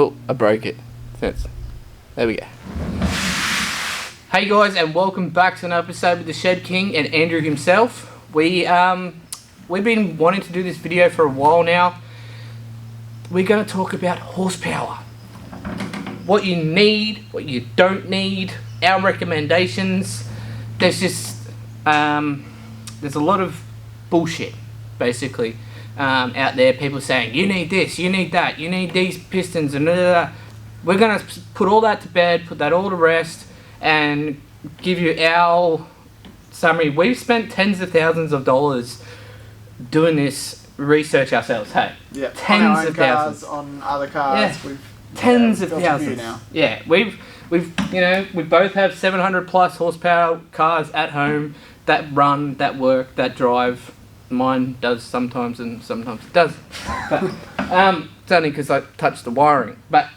Oh, I broke it. There we go. Hey guys, and welcome back to another episode with the SHEDKING and Andrew himself. We've been wanting to do this video for a while now. We're going to talk about horsepower. What you need, what you don't need, our recommendations. There's just there's a lot of bullshit basically out there. People saying you need this, you need that, you need these pistons, and we're going to put all that to bed, put that all to rest, and give you our summary. We've spent tens of thousands of dollars doing this research ourselves. Hey, yeah, tens of thousands on other cars. Yeah. We've tens of thousands. Now. Yeah, we've you know, we both have 700 plus horsepower cars at home that run, that work, that drive. Mine does sometimes, and sometimes it doesn't. But it's only because I touched the wiring. But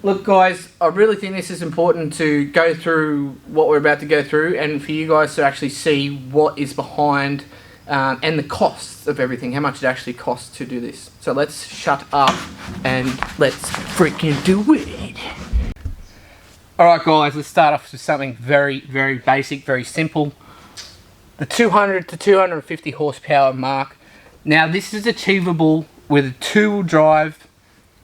look, guys, I really think this is important to go through what we're about to go through, and for you guys to actually see what is behind and the costs of everything, how much it actually costs to do this. So let's shut up and let's freaking do it. Alright guys, let's start off with something very, very basic, very simple. The 200 to 250 horsepower mark. Now this is achievable with a two-wheel drive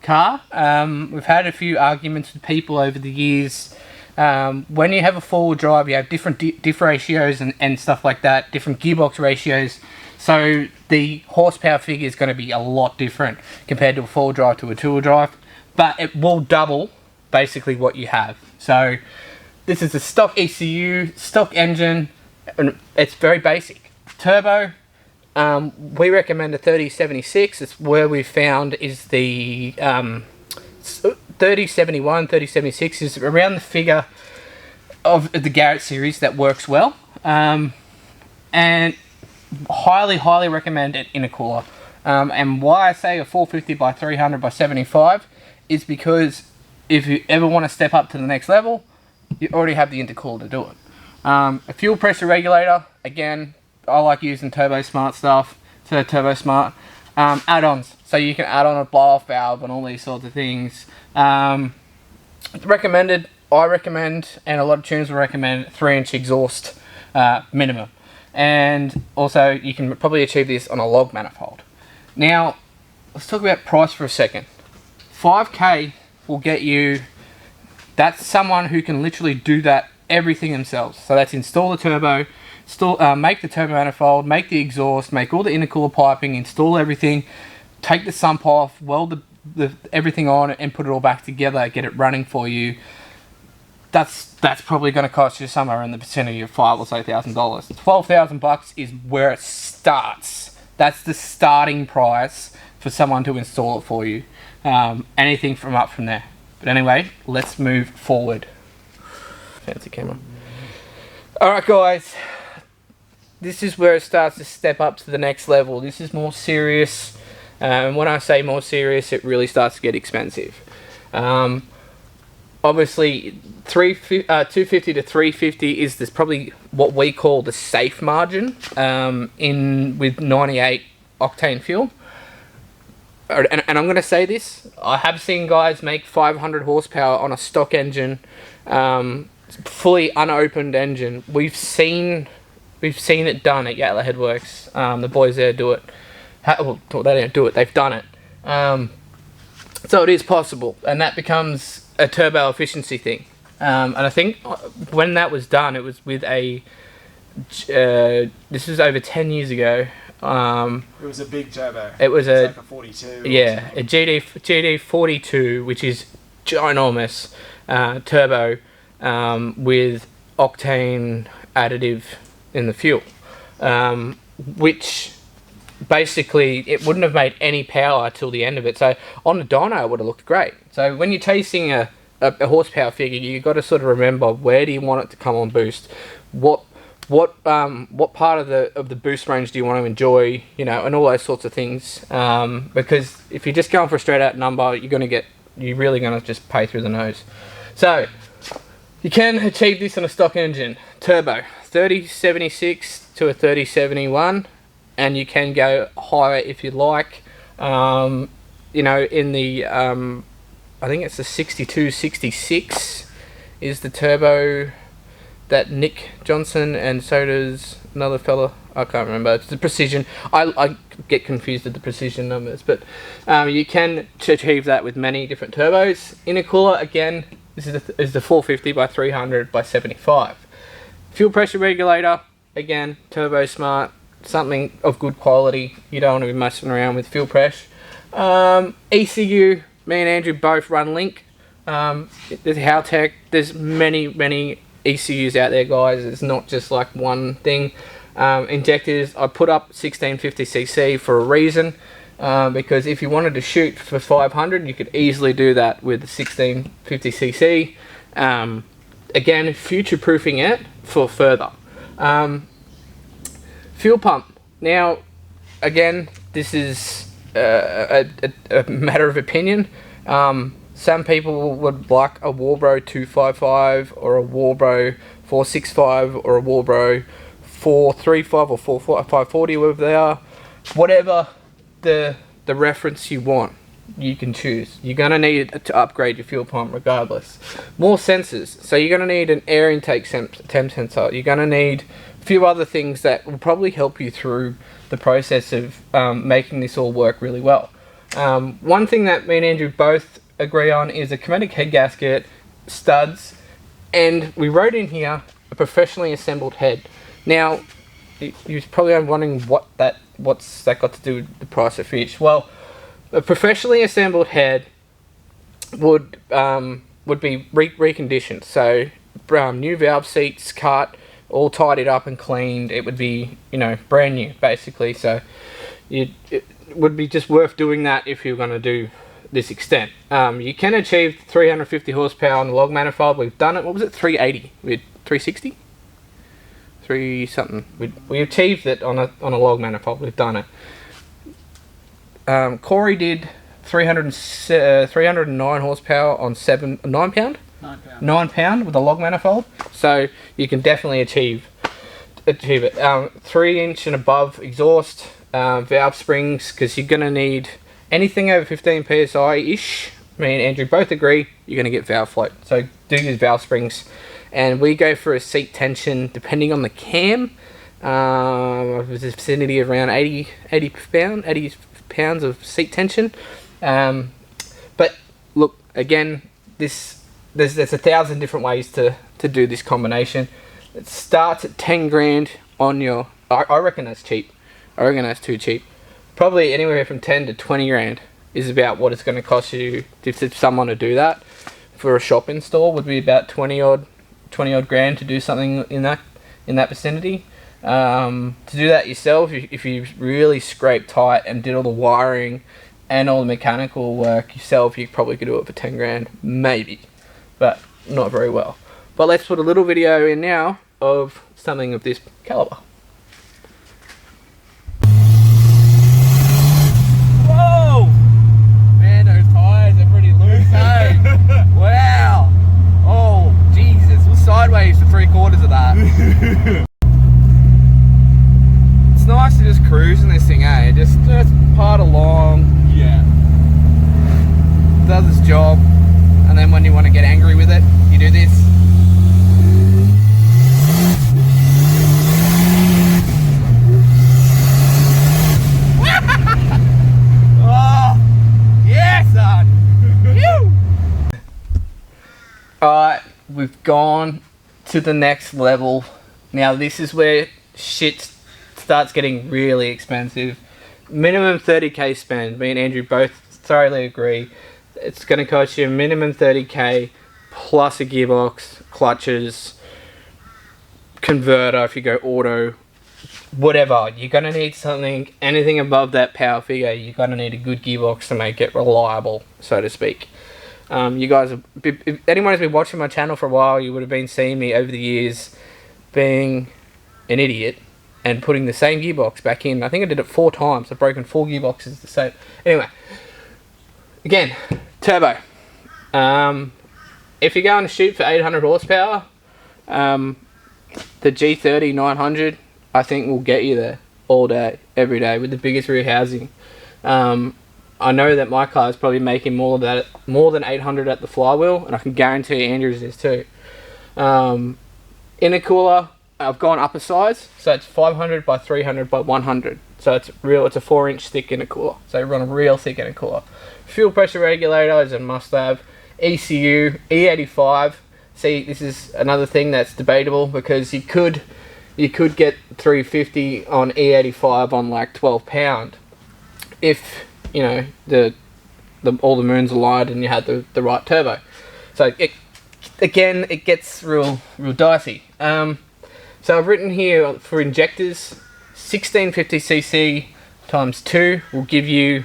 car. We've had a few arguments with people over the years. When you have a four-wheel drive, you have different diff ratios and stuff like that, different gearbox ratios. So the horsepower figure is going to be a lot different compared to a four-wheel drive to a two-wheel drive. But it will double basically what you have. So this is a stock ECU, stock engine, and it's very basic. Turbo, we recommend a 3076. It's where we found is the 3071, 3076 is around the figure of the Garrett series that works well. And highly recommend an intercooler. And why I say a 450 by 300 by 75 is because if you ever want to step up to the next level, you already have the intercooler to do it. A fuel pressure regulator, again, I like using Turbo Smart stuff, so Turbo Smart. Add-ons, so you can add on a blow-off valve and all these sorts of things. Recommended, I recommend, and a lot of tuners will recommend 3-inch exhaust minimum. And also, you can probably achieve this on a log manifold. Now, let's talk about price for a second. 5K will get you, that's someone who can literally do that everything themselves. So that's install the turbo, make the turbo manifold, make the exhaust, make all the intercooler piping, install everything, take the sump off, weld the everything on, and put it all back together, get it running for you. That's probably going to cost you somewhere in the vicinity of $5,000 or so. $12,000 is where it starts. That's the starting price for someone to install it for you. Anything from up from there. But anyway, let's move forward. Fancy camera. Alright guys, this is where it starts to step up to the next level. This is more serious, and when I say more serious, it really starts to get expensive. Obviously 250 to 350 is this probably what we call the safe margin with 98 octane fuel. And I'm going to say this, I have seen guys make 500 horsepower on a stock engine, fully unopened engine. We've seen it done at Yatla Works. The boys there do it. Well, they don't do it, they've done it. So it is possible, and that becomes a turbo efficiency thing. And I think when that was done, it was with a, this was over 10 years ago. It was a big turbo. It was like a 42. Yeah, a GD 42, which is ginormous turbo with octane additive in the fuel, which basically it wouldn't have made any power till the end of it. So on the dyno, it would have looked great. So when you're chasing a horsepower figure, you've got to sort of remember, where do you want it to come on boost? What part of the boost range do you want to enjoy, you know, and all those sorts of things. Because if you're just going for a straight out number, you're really gonna just pay through the nose. So you can achieve this on a stock engine, turbo, 3076 to a 3071, and you can go higher if you like. You know, in the I think it's the 6266 is the turbo that Nick Johnson, and so does another fella, I can't remember. It's the Precision. I get confused with the Precision numbers, but you can achieve that with many different turbos. Intercooler, again, this is the 450 by 300 by 75. Fuel pressure regulator, again, turbo smart, something of good quality. You don't want to be messing around with fuel pressure. ECU, me and Andrew both run Link. There's Haltech. There's many ECUs out there, guys. It's not just like one thing. Injectors, I put up 1650cc for a reason, because if you wanted to shoot for 500, you could easily do that with the 1650cc. Again, future-proofing it for further. Fuel pump. Now, again, this is a matter of opinion. Some people would like a Warbro 255 or a Warbro 465 or a Warbro 435 or 540, whatever they are. Whatever the reference you want, you can choose. You're going to need to upgrade your fuel pump regardless. More sensors. So you're going to need an air intake temp sensor. You're going to need a few other things that will probably help you through the process of making this all work really well. One thing that me and Andrew both agree on is a Kinetic head gasket, studs, and we wrote in here a professionally assembled head. Now, you're probably wondering what's that got to do with the price of fish. Well, a professionally assembled head would be reconditioned. So new valve seats, cut, all tidied up and cleaned. It would be, brand new basically. So it would be just worth doing that if you're going to do this extent. You can achieve 350 horsepower on the log manifold. We've done it. What was it? 380 with 360. 3 something. We achieved it on a log manifold. We've done it. Corey did 309 horsepower on 9 pound? 9 pound with a log manifold. So you can definitely achieve it. 3-inch and above exhaust, valve springs, because you're going to need anything over 15 psi-ish. Me and Andrew both agree you're going to get valve float. So do use valve springs. And we go for a seat tension, depending on the cam, of the vicinity of around 80 pounds of seat tension. But look, again, there's 1,000 different ways to do this combination. It starts at 10 grand on your. I reckon that's cheap. I reckon that's too cheap. Probably anywhere from 10 to 20 grand is about what it's going to cost you if someone to do that. For a shop install would be about 20 odd grand to do something in that vicinity. To do that yourself, if you really scrape tight and did all the wiring and all the mechanical work yourself, you probably could do it for 10 grand, maybe, but not very well. But let's put a little video in now of something of this caliber. Whoa! Man, those tires are pretty loose, hey? Wow! Oh, Jesus, we're sideways for 3/4 of that. It's nice to just cruise in this thing, eh? Just part along. Yeah. Does its job. And then when you want to get angry with it, you do this. Oh, yeah, son. Alright, we've gone to the next level. Now this is where shit starts getting really expensive. Minimum 30k spend. Me and Andrew both thoroughly agree. It's going to cost you a minimum 30k plus a gearbox, clutches, converter if you go auto, whatever. You're going to need something, anything above that power figure, you're going to need a good gearbox to make it reliable, so to speak. You guys, if anyone has been watching my channel for a while, you would have been seeing me over the years being an idiot and putting the same gearbox back in. I think I did it 4 times. I've broken 4 gearboxes the same. Anyway, again, turbo. If you're going to shoot for 800 horsepower, the G30 900 I think will get you there all day, every day with the biggest rear housing. I know that my car is probably making more than 800 at the flywheel, and I can guarantee Andrew's is too. Intercooler, I've gone up a size, so it's 500 by 300 by 100. So it's a 4-inch thick intercooler. So you run a real thick intercooler. Fuel pressure regulator is a must-have. ECU, E85. See, this is another thing that's debatable because you could get 350 on E85 on like 12 pound if you know all the moons aligned and you had the right turbo. So it gets real dicey. So I've written here for injectors, 1650cc times 2 will give you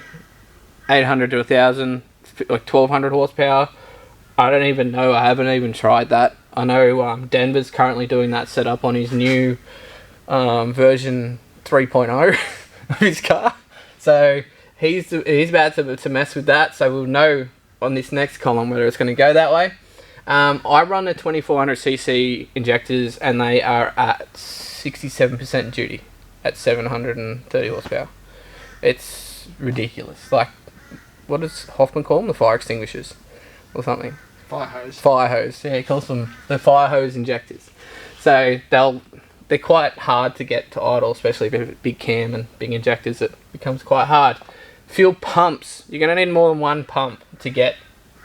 800 to 1000, like 1200 horsepower. I don't even know. I haven't even tried that. I know Denver's currently doing that setup on his new version 3.0 of his car. So he's about to mess with that. So we'll know on this next column whether it's going to go that way. I run the 2400cc injectors and they are at 67% duty at 730 horsepower. It's ridiculous. Like, what does Hoffman call them? The fire extinguishers or something? Fire hose. Fire hose. Yeah, he calls them the fire hose injectors. So they're quite hard to get to idle, especially if you have a big cam and big injectors. It becomes quite hard. Fuel pumps. You're going to need more than one pump to get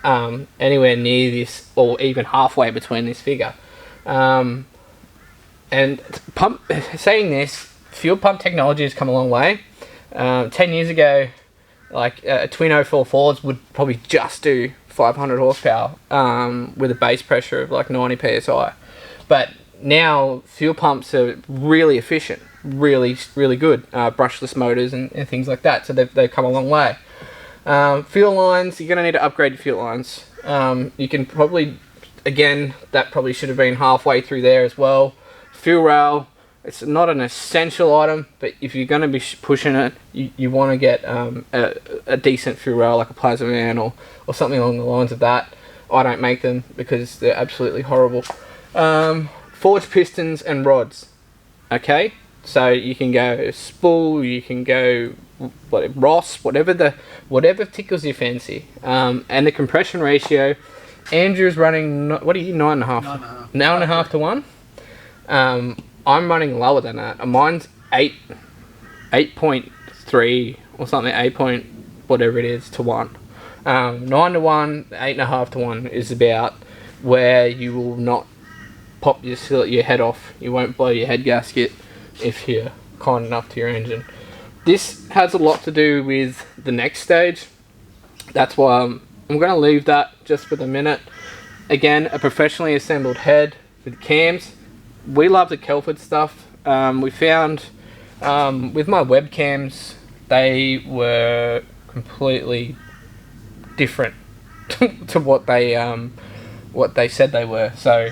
anywhere near this, or even halfway between this figure. And saying this, fuel pump technology has come a long way. 10 years ago, like twin 044s would probably just do 500 horsepower with a base pressure of like 90 psi. But now fuel pumps are really efficient, really good, brushless motors and things like that. So they've come a long way. Fuel lines, you're going to need to upgrade your fuel lines. You can probably, again, that probably should have been halfway through there as well. Fuel rail, it's not an essential item, but if you're going to be pushing it, you want to get a decent fuel rail like a plasma man or something along the lines of that. I don't make them because they're absolutely horrible. Forged pistons and rods. Okay, so you can go spool, you can go Ross, whatever tickles your fancy. And the compression ratio, Andrew's running, what are you, 9.5? 9.5 to 1. I'm running lower than that. Mine's 8.3 or something, 8 point whatever it is to 1. 9 to 1, 8.5 to 1 is about where you will not pop your head off. You won't blow your head gasket if you're kind enough to your engine. This has a lot to do with the next stage. That's why I'm going to leave that just for the minute. Again, a professionally assembled head with cams. We love the Kelford stuff. We found with my webcams, they were completely different to what they said they were. So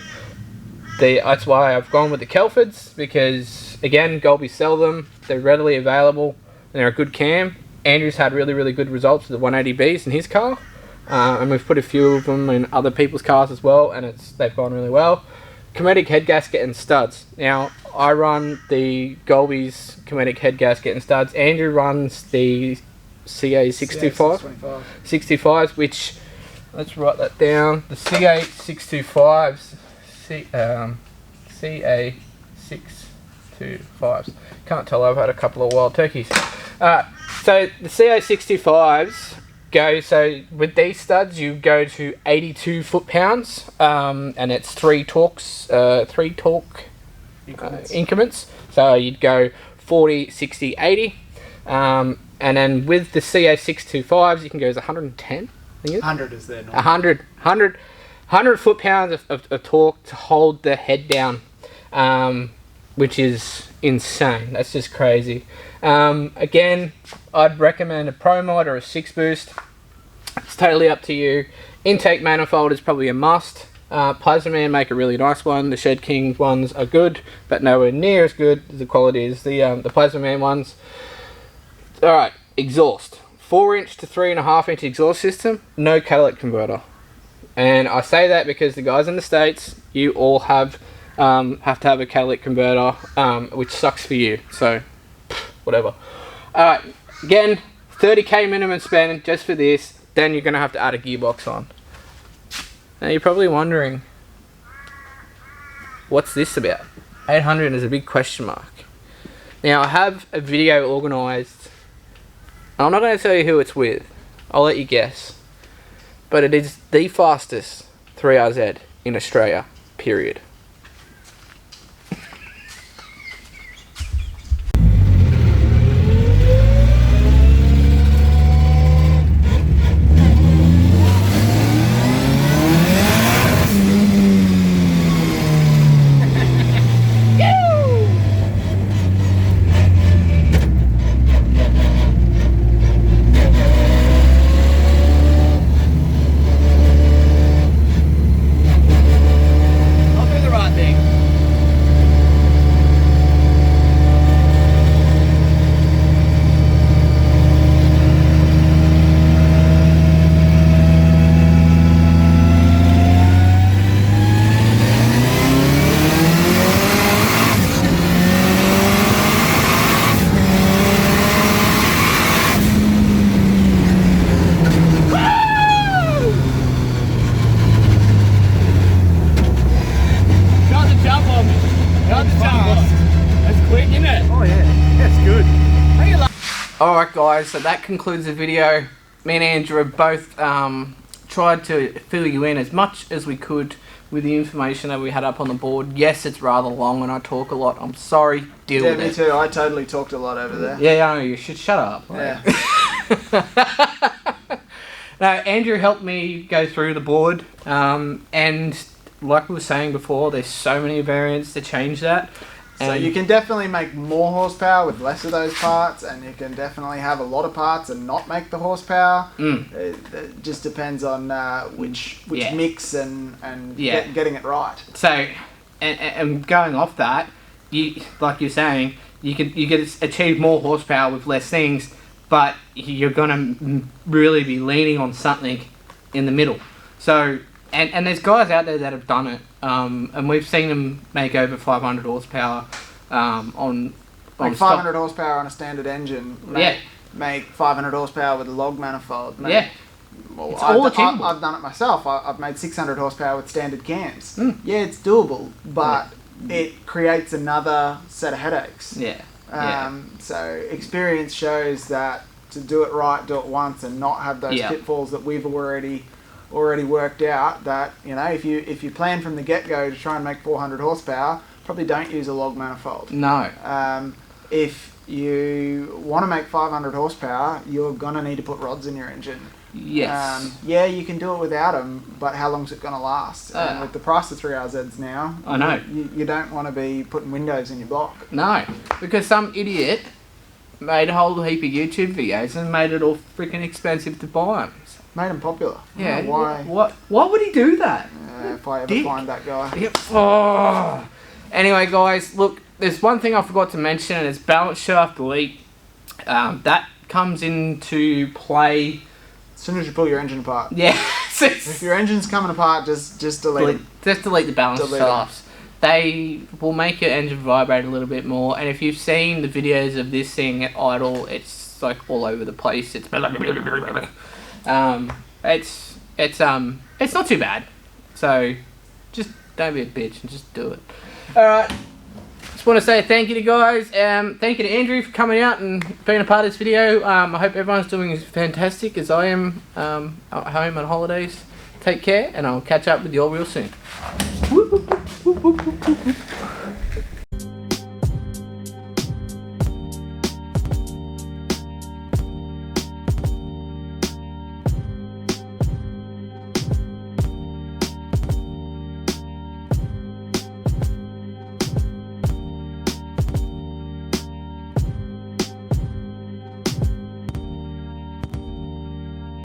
that's why I've gone with the Kelfords, because again, Golby sell them. They're readily available. And they're a good cam. Andrew's had really good results with the 180Bs in his car, and we've put a few of them in other people's cars as well, and they've gone really well. Comedic head gasket and studs. Now I run the Golby's comedic head gasket and studs. Andrew runs the CA625, 65s, which, let's write that down. The CA625s, CA625s. Can't tell, I've had a couple of wild turkeys. So the CA65s go, so with these studs you go to 82 foot-pounds, and it's 3 torque increments. So you'd go 40, 60, 80, and then with the CA625s you can go as 110. I think 100 is there. 100 foot-pounds of torque to hold the head down, which is insane. That's just crazy. Again, I'd recommend a Pro Mod or a 6-boost. It's totally up to you. Intake manifold is probably a must. Plasma Man make a really nice one. The SHEDKING ones are good, but nowhere near as good as the quality as the Plasma Man ones. Alright, exhaust. 4-inch to 3.5-inch exhaust system, no catalytic converter. And I say that because the guys in the States, you all have to have a catalytic converter, which sucks for you. So, whatever. Alright, again, 30k minimum spend just for this, then you're going to have to add a gearbox on. Now you're probably wondering, what's this about? 800 is a big question mark. Now I have a video organised. I'm not going to tell you who it's with. I'll let you guess. But it is the fastest 3RZ in Australia, period. Alright guys, so that concludes the video. Me and Andrew have both tried to fill you in as much as we could with the information that we had up on the board. Yes, it's rather long and I talk a lot. I'm sorry, deal with it. Yeah, me too. I totally talked a lot over there. Yeah, I know, you should shut up. Yeah. Now, Andrew helped me go through the board, and like we were saying before, there's so many variants to change that. So you can definitely make more horsepower with less of those parts, and you can definitely have a lot of parts and not make the horsepower. It just depends on which mix and getting it right. So, and going off that, you like you're saying, you can achieve more horsepower with less things, but you're gonna really be leaning on something in the middle. So, and there's guys out there that have done it. And we've seen them make over 500 horsepower on like 500 horsepower on a standard engine. Make 500 horsepower with a log manifold. Well, it's all achievable. I've done it myself. I've made 600 horsepower with standard cams. Yeah, it's doable, but it creates another set of headaches. So experience shows that to do it right, do it once, and not have those pitfalls that we've already worked out. That, you know, if you plan from the get-go to try and make 400 horsepower, probably don't use a log manifold. No. If you want to make 500 horsepower, you're gonna need to put rods in your engine. Yes. Yeah, you can do it without them, but how long is it gonna last? And with the price of 3RZs now, I know you don't want to be putting windows in your block. No, because some idiot made a whole heap of YouTube videos and made it all freaking expensive to buy them. Made them popular. Yeah. Why? Why would he do that? If I ever find that guy. Yep. Oh. Anyway, guys, look. There's one thing I forgot to mention, and it's balance shaft delete. That comes into play as soon as you pull your engine apart. Yeah. If your engine's coming apart, just delete them. Just delete the balance shafts. They will make your engine vibrate a little bit more. And if you've seen the videos of this thing at idle, it's like all over the place. It's not too bad. So just don't be a bitch and just do it. All right. Just want to say thank you to guys. Thank you to Andrew for coming out and being a part of this video. I hope everyone's doing as fantastic as I am at home on holidays. Take care, and I'll catch up with you all real soon.